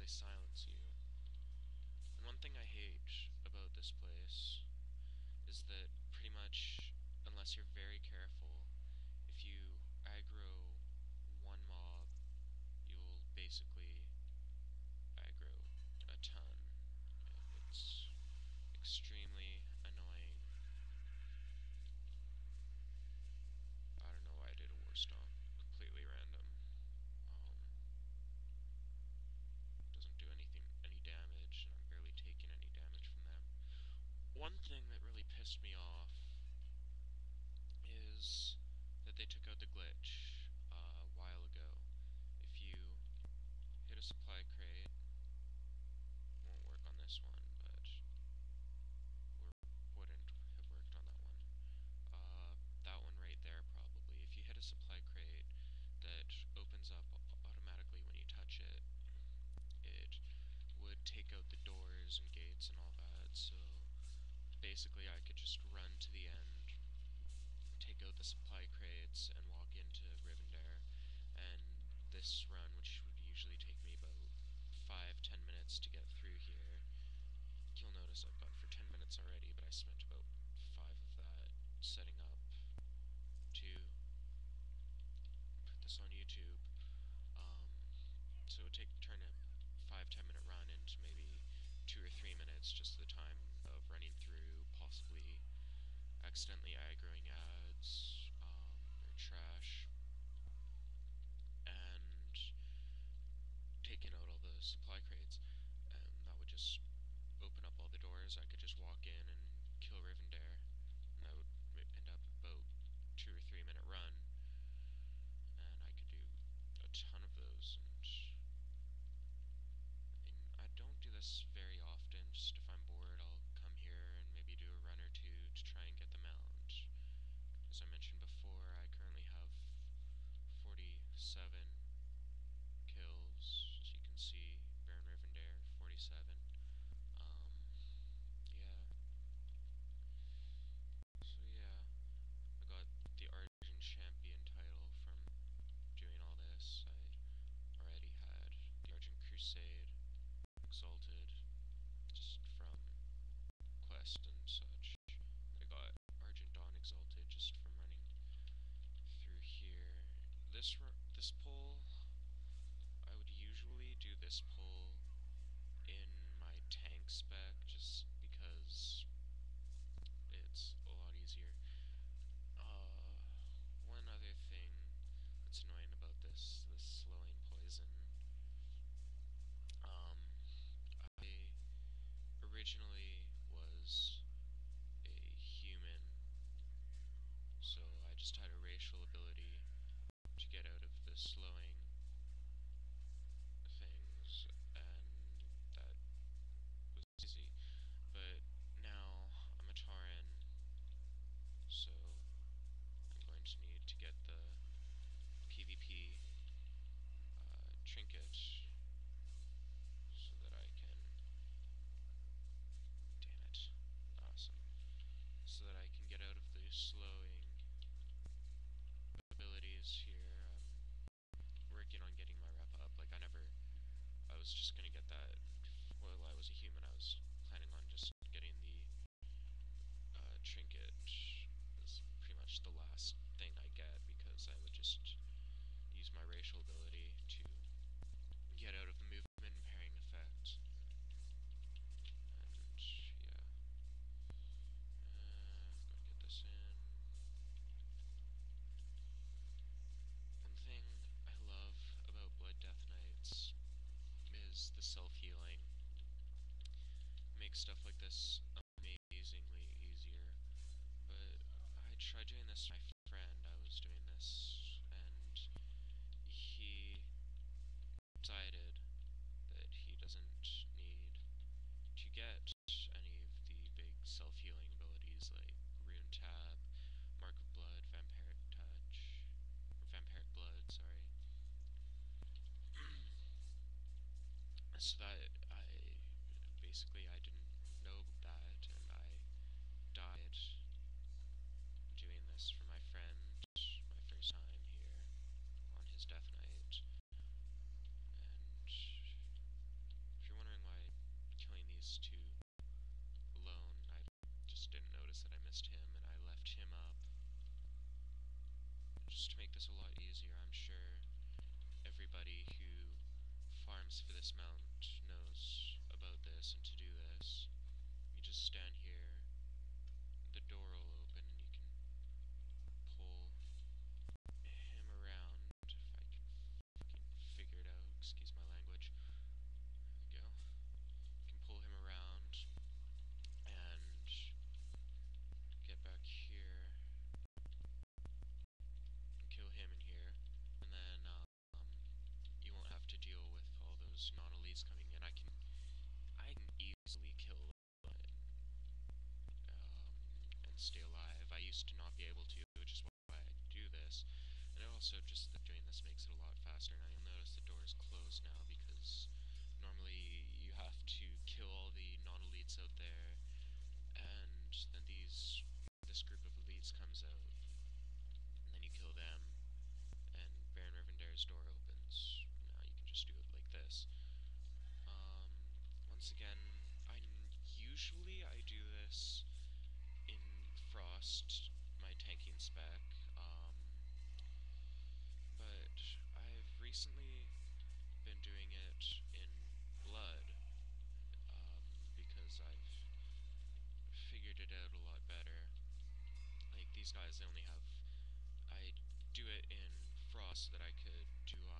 silence you. And one thing I hate about this place is that pretty much, unless you're very careful, if you aggro one mob, you'll basically aggro a ton. It's extremely annoying. I don't know why I did a Warstone. Completely random. Doesn't do any damage, and I'm barely taking any damage from them. One thing that really pissed me off is that they took out the glitch a while ago. If you hit a supply crate, won't work on this one, but wouldn't have worked on that one. That one right there probably. If you hit a supply crate that opens up automatically when you touch it, it would take out the doors and gates and all that, so basically I could just run to the end, take out the supply crates, and walk into Rivendare, and this run, which would usually take me about 5-10 minutes to get through here, you'll notice I've got for 10 minutes already, but I spent about 5 of that setting up to put this on YouTube. So it would turn a 5-10 minute run into maybe 2 or 3 minutes, just the time of running through, possibly accidentally aggroing ads, or trash, and taking out all the supply crates, and that would just open up all the doors. I could just walk in and kill Rivendare, and that would end up about 2 or 3 minute run, and I could do a ton of those. And I don't do this very often, just if I'm bored I'll come here and maybe do a run or two to try and get them out. As I mentioned before, I currently have 47 kills, as you can see. Baron Rivendare, 47. Yeah. So yeah, I got the Argent Champion title from doing all this. I already had the Argent Crusade Exalted, just from quest and such. I got Argent Dawn Exalted just from running through here. This pull, I would usually do this pull in my tank spec, just because it's a lot easier. One other thing that's annoying about this slowing poison, I originally was a human, so I just had a racial ability to get out of the slowing things, and that was easy. But now I'm a Tauren, so I'm going to need to get the PvP trinket so that I can... Damn it. Awesome. So that I can get out of the slowing abilities here. I'm working on getting my rep up. Like, I was just gonna get that while I was a human. I was planning on just getting the trinket as pretty much the last thing I get, because I would just use my racial ability to get out of the movement impairing effect. And yeah, gotta get this in. One thing I love about Blood Death Knights is the self-healing. Makes stuff like this amazingly easier. But I tried doing this with my friend. I was doing this, and he decided that he doesn't need to get any of the big self-healing abilities like Rune Tab, Mark of Blood, Vampiric Touch, or Vampiric Blood, sorry. So that I didn't know that, and I died doing this for my friend, my first time here on his Death Knight, and base for this mount knows about this, and to do this, you just stand here, the door will open, and you can pull him around, if I can fucking figure it out, excuse my language. There we go. You can pull him around, and get back here, and kill him in here, and then, you won't have to deal with all those non-elites coming in. I can easily kill and stay alive. I used to not be able to, which is why I do this. And also, just that doing this makes it a lot faster, and